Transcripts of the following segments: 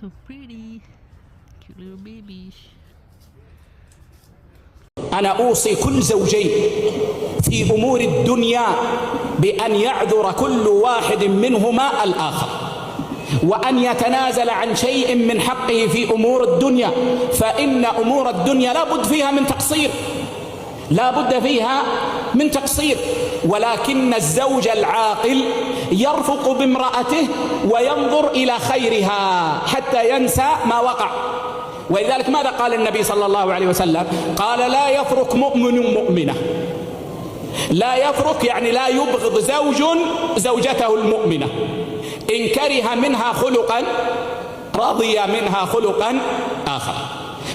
So pretty. Cute little babies. أنا أوصي كل زوجين في أمور الدنيا بأن يعذر كل واحد منهما الآخر، وأن يتنازل عن شيء من حقه في أمور الدنيا، فإن أمور الدنيا لا بد فيها من تقصير، لا بد فيها من تقصير، ولكن الزوج العاقل يرفق بامرأته وينظر إلى خيرها حتى ينسى ما وقع. ولذلك ماذا قال النبي صلى الله عليه وسلم؟ قال: لا يفرق مؤمن مؤمنة. لا يفرق يعني لا يبغض زوج زوجته المؤمنة، إن كره منها خلقا رضي منها خلقا آخر.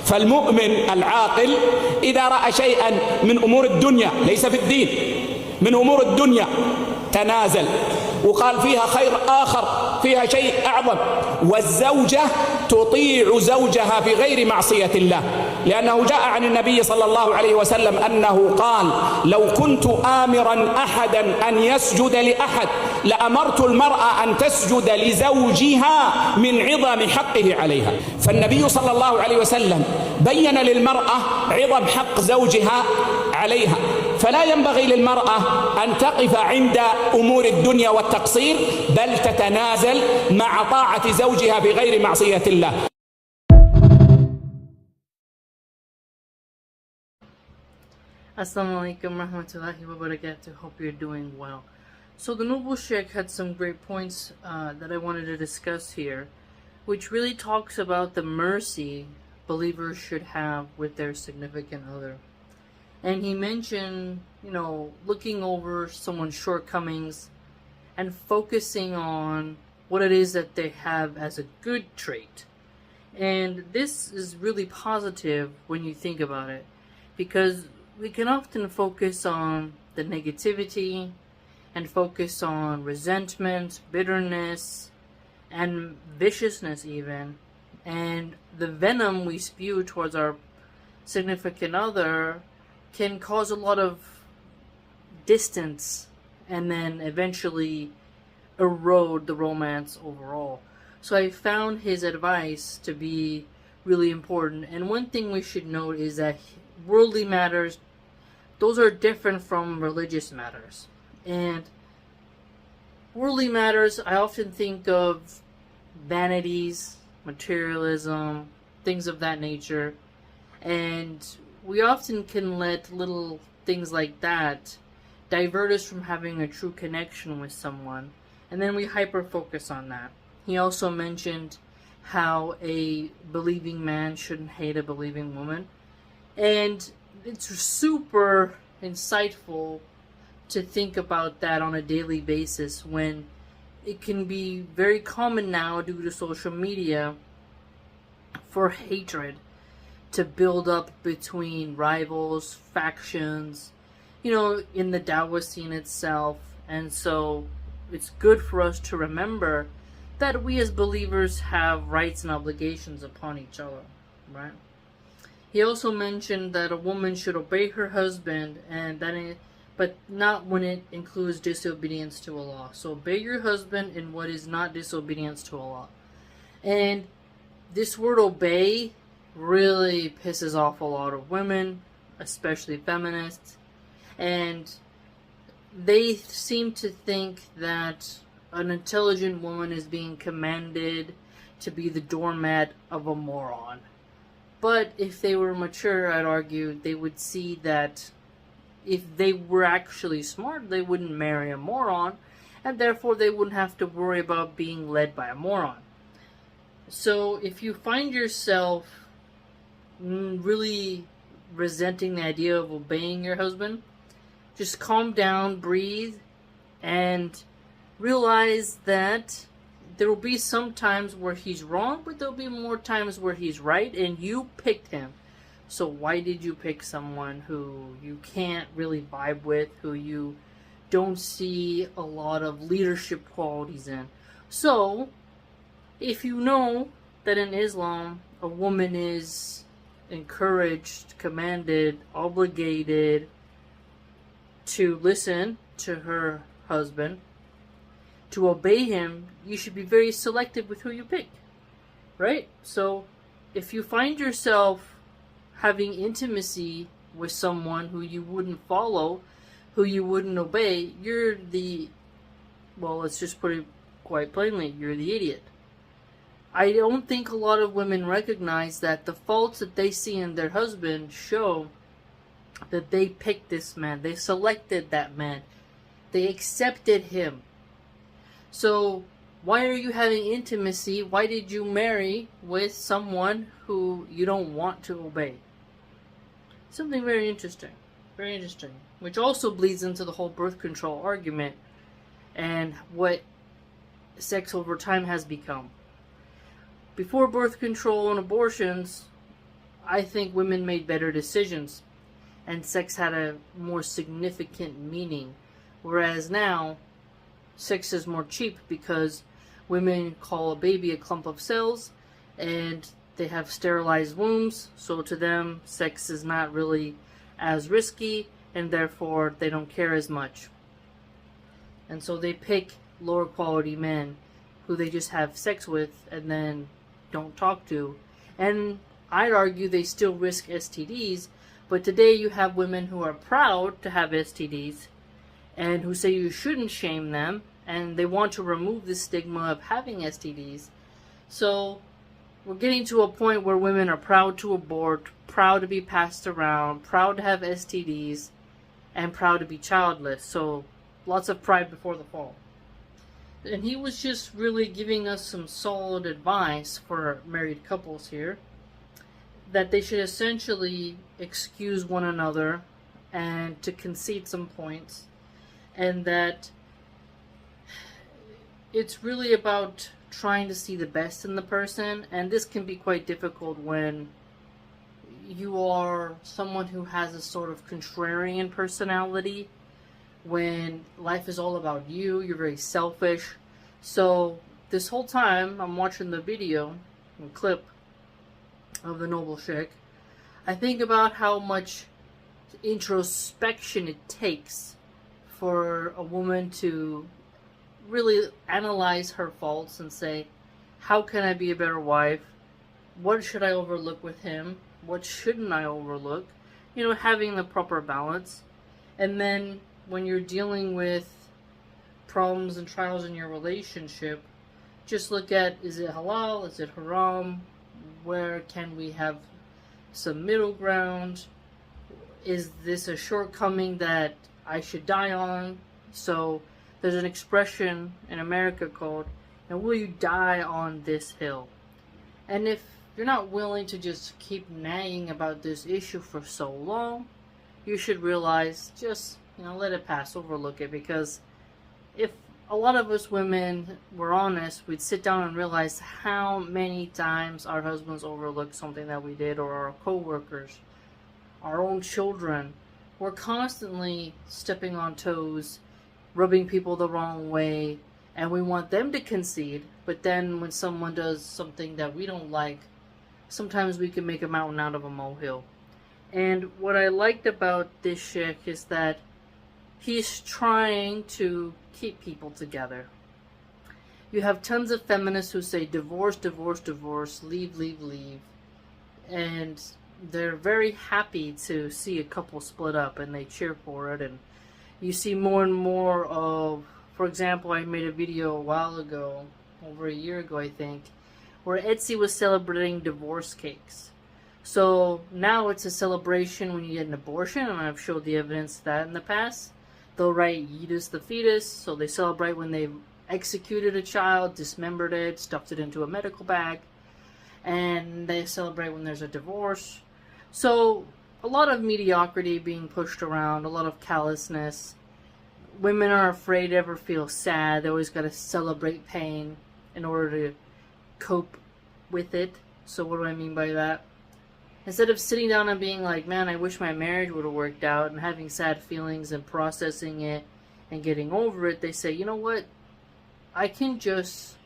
فالمؤمن العاقل إذا رأى شيئا من أمور الدنيا ليس في الدين، من أمور الدنيا، تنازل وقال فيها خير آخر، فيها شيء أعظم. والزوجة تطيع زوجها في غير معصية الله، لأنه جاء عن النبي صلى الله عليه وسلم أنه قال: لو كنت آمرا أحدا أن يسجد لأحد لأمرت المرأة أن تسجد لزوجها من عظم حقه عليها. فالنبي صلى الله عليه وسلم بين للمرأة عظم حق زوجها عليها، فلا ينبغي للمرأة أن تقف عند أمور الدنيا والتقصير، بل تتنازل مع طاعة زوجها بغير معصية الله. Assalamu alaikum warahmatullahi wabarakatuh. Hope you're doing well. So the Noble Sheikh had some great points that I wanted to discuss here, which really talks about the mercy believers should have with their significant other. And he mentioned, looking over someone's shortcomings and focusing on what it is that they have as a good trait. And this is really positive when you think about it, because we can often focus on the negativity and focus on resentment, bitterness, and viciousness even, and the venom we spew towards our significant other can cause a lot of distance and then eventually erode the romance overall. So I found his advice to be really important. And one thing we should note is that worldly matters, those are different from religious matters. And worldly matters, I often think of vanities, materialism, things of that nature. And we often can let little things like that divert us from having a true connection with someone, and then we hyper-focus on that. He also mentioned how a believing man shouldn't hate a believing woman, and it's super insightful to think about that on a daily basis, when it can be very common now due to social media for hatred to build up between rivals, factions, in the Dawah scene itself. And so it's good for us to remember that we as believers have rights and obligations upon each other, right? He also mentioned that a woman should obey her husband, but not when it includes disobedience to Allah. So obey your husband in what is not disobedience to Allah. And this word obey really pisses off a lot of women, especially feminists, and they seem to think that an intelligent woman is being commanded to be the doormat of a moron. But if they were mature, I'd argue, they would see that if they were actually smart, they wouldn't marry a moron, and therefore they wouldn't have to worry about being led by a moron. So if you find yourself really resenting the idea of obeying your husband, just calm down, breathe, and realize that there will be some times where he's wrong, but there'll be more times where he's right, and you picked him. So why did you pick someone who you can't really vibe with, who you don't see a lot of leadership qualities in? So, if you know that in Islam, a woman is encouraged, commanded, obligated to listen to her husband, to obey him, you should be very selective with who you pick. right? So if you find yourself having intimacy with someone who you wouldn't follow, who you wouldn't obey, you're the, well, let's just put it quite plainly, you're the idiot. I don't think a lot of women recognize that the faults that they see in their husband show that they picked this man, they selected that man, they accepted him. So why are you having intimacy? Why did you marry with someone who you don't want to obey? Something very interesting, which also bleeds into the whole birth control argument and what sex over time has become. Before birth control and abortions, I think women made better decisions and sex had a more significant meaning. Whereas now, sex is more cheap because women call a baby a clump of cells and they have sterilized wombs, so to them, sex is not really as risky and therefore they don't care as much. And so they pick lower quality men who they just have sex with and then don't talk to. And I'd argue they still risk STDs, but today you have women who are proud to have STDs and who say you shouldn't shame them, and they want to remove the stigma of having STDs. So we're getting to a point where women are proud to abort, proud to be passed around, proud to have STDs, and proud to be childless. So lots of pride before the fall. And he was just really giving us some solid advice for married couples here, that they should essentially excuse one another and to concede some points, and that it's really about trying to see the best in the person. And this can be quite difficult when you are someone who has a sort of contrarian personality, when life is all about you, you're very selfish. So this whole time I'm watching the video and clip of the Noble Sheikh, I think about how much introspection it takes for a woman to really analyze her faults and say, how can I be a better wife? What should I overlook with him? What shouldn't I overlook? You know, having the proper balance. And then when you're dealing with problems and trials in your relationship, just look at, is it halal? Is it haram? Where can we have some middle ground? Is this a shortcoming that I should die on? So there's an expression in America called, and will you die on this hill? And if you're not willing to just keep nagging about this issue for so long, you should realize, just, let it pass, overlook it. Because if a lot of us women were honest, we'd sit down and realize how many times our husbands overlooked something that we did, or our co-workers, our own children. We're constantly stepping on toes, rubbing people the wrong way, and we want them to concede. But then when someone does something that we don't like, sometimes we can make a mountain out of a molehill. And what I liked about this sheikh is that he's trying to keep people together. You have tons of feminists who say divorce, divorce, divorce, leave, leave, leave. And they're very happy to see a couple split up and they cheer for it. And you see more and more of, for example, I made a video a while ago, over a year ago I think, where Etsy was celebrating divorce cakes. So now it's a celebration when you get an abortion, and I've showed the evidence of that in the past. They'll write Yeetus the fetus, so they celebrate when they've executed a child, dismembered it, stuffed it into a medical bag, and they celebrate when there's a divorce. So a lot of mediocrity being pushed around, a lot of callousness. Women are afraid to ever feel sad. They always got to celebrate pain in order to cope with it. So what do I mean by that? Instead of sitting down and being like, man, I wish my marriage would have worked out, and having sad feelings and processing it and getting over it, they say, you know what? I can just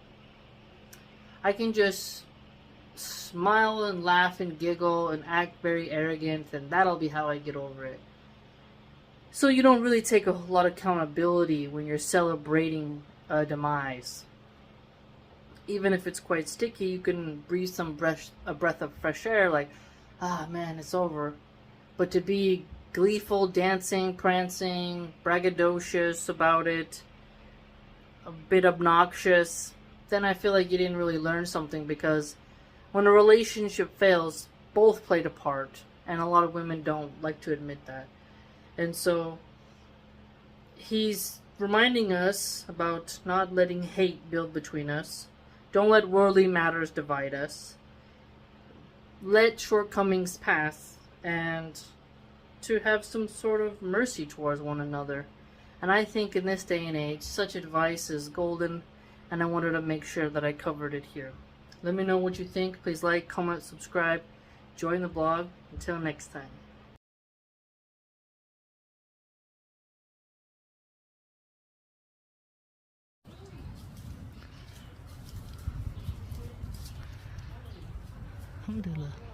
smile and laugh and giggle and act very arrogant, and that'll be how I get over it. So you don't really take a lot of accountability when you're celebrating a demise. even if it's quite sticky, you can breathe a breath of fresh air, like, ah man, it's over. But to be gleeful, dancing, prancing, braggadocious about it, a bit obnoxious, then I feel like you didn't really learn something, because when a relationship fails, both played a part, and a lot of women don't like to admit that. And so he's reminding us about not letting hate build between us. Don't let worldly matters divide us. Let shortcomings pass, and to have some sort of mercy towards one another. And I think in this day and age, such advice is golden, and I wanted to make sure that I covered it here. Let me know what you think. Please like, comment, subscribe, join the blog. Until next time. Alhamdulillah.